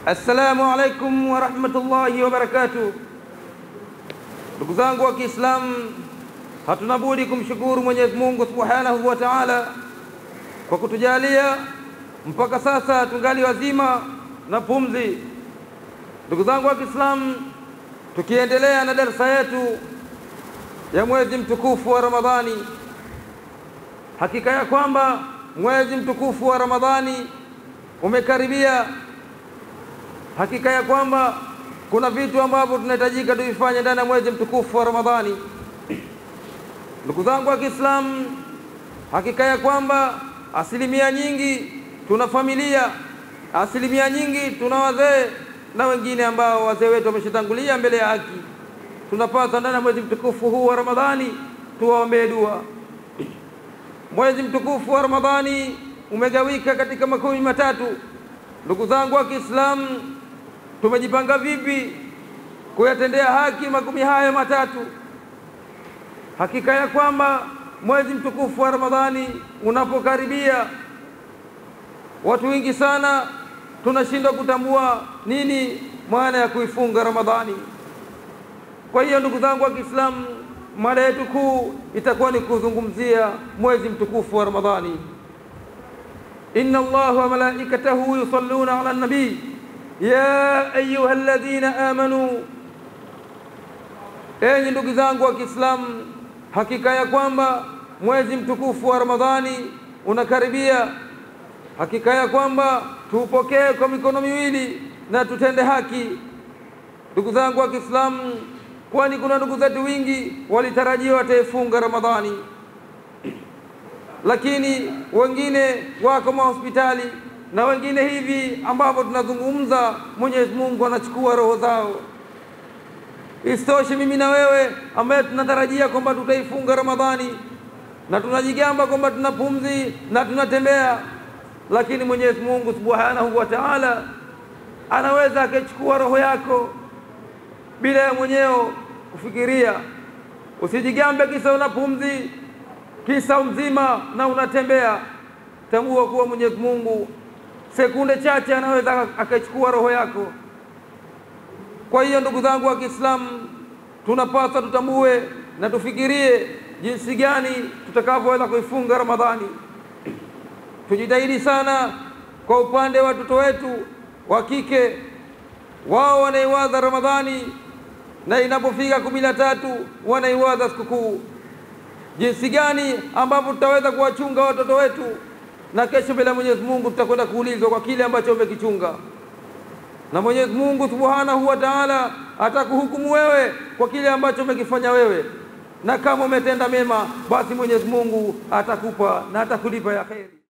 Assalamu alaikum wa rahmatullahi wa barakatuh. Ndugu zangu wa Kiislamu, hatuna budi kumshukuru Mwenyezi Mungu Subhanahu wa Ta'ala kwa kutujalia mpaka sasa tungali wazima na pumzi. Ndugu zangu wa Kiislamu, tukiendelea na darasa yetu ya mwezi mtukufu wa Ramadhani, hakika ya kwamba mwezi mtukufu wa Ramadhani umekaribia. Hakika ya kwamba kuna vitu ambavyo tunahitajika tuvifanye ndani ya mwezi mtukufu wa Ramadhani. Ndugu zangu wa Kiislamu, hakika ya kwamba asilimia nyingi tuna familia, asilimia nyingi tuna wazee na wengine ambao wazee wetu wameshatangulia mbele ya haki. Tunapaswa ndani ya mwezi mtukufu huu wa Ramadhani tuwaombee dua. Mwezi mtukufu wa Ramadhani umegawika katika makumi matatu. Ndugu zangu wa Kiislamu, tumejipanga vipi kuyatendea haki makumi haya matatu? Hakika ya kwamba mwezi mtukufu wa Ramadhani unapokaribia, watu wengi sana tunashindwa kutambua nini maana ya kuifunga Ramadhani. Kwa hiyo ndugu zangu wa Kiislamu, mada yetu kuu itakuwa ni kuzungumzia mwezi mtukufu wa Ramadhani. Inna Allaha wa malaikatahu yusalluna ala nabii ya ayyuhalladhina amanu, enyi ndugu zangu wa Kiislamu, hakika ya kwamba mwezi mtukufu wa Ramadhani unakaribia. Hakika ya kwamba tuupokee kwa mikono miwili na tutende haki. Ndugu zangu wa Kiislamu, kwani kuna ndugu zetu wingi walitarajia wataifunga Ramadhani, lakini wengine wako mahospitali na wengine hivi ambapo tunazungumza Mwenyezi Mungu anachukua roho zao. Isitoshe, mimi na wewe ambaye tunatarajia kwamba tutaifunga Ramadhani na tunajigamba kwamba tuna pumzi na tunatembea, lakini Mwenyezi Mungu Subhanahu wa Ta'ala anaweza akachukua roho yako bila ya mwenyewe kufikiria. Usijigambe kisa una pumzi, kisa mzima na unatembea. Tambua kuwa Mwenyezi Mungu sekunde chache anaweza akachukua roho yako. Kwa hiyo ndugu zangu wa Kiislamu, tunapaswa tutambue na tufikirie jinsi gani tutakavyoweza kuifunga Ramadhani. Tujitahidi sana kwa upande wa watoto wetu wa kike, wao wanaiwaza Ramadhani na inapofika 13 wanaiwaza sikukuu. Jinsi gani ambapo tutaweza kuwachunga watoto wetu, na kesho mbele ya Mwenyezi Mungu tutakwenda kuulizwa kwa kile ambacho umekichunga, na Mwenyezi Mungu Subhanahu wa Ta'ala atakuhukumu wewe kwa kile ambacho umekifanya wewe, na kama umetenda mema basi Mwenyezi Mungu atakupa na atakulipa ya kheri.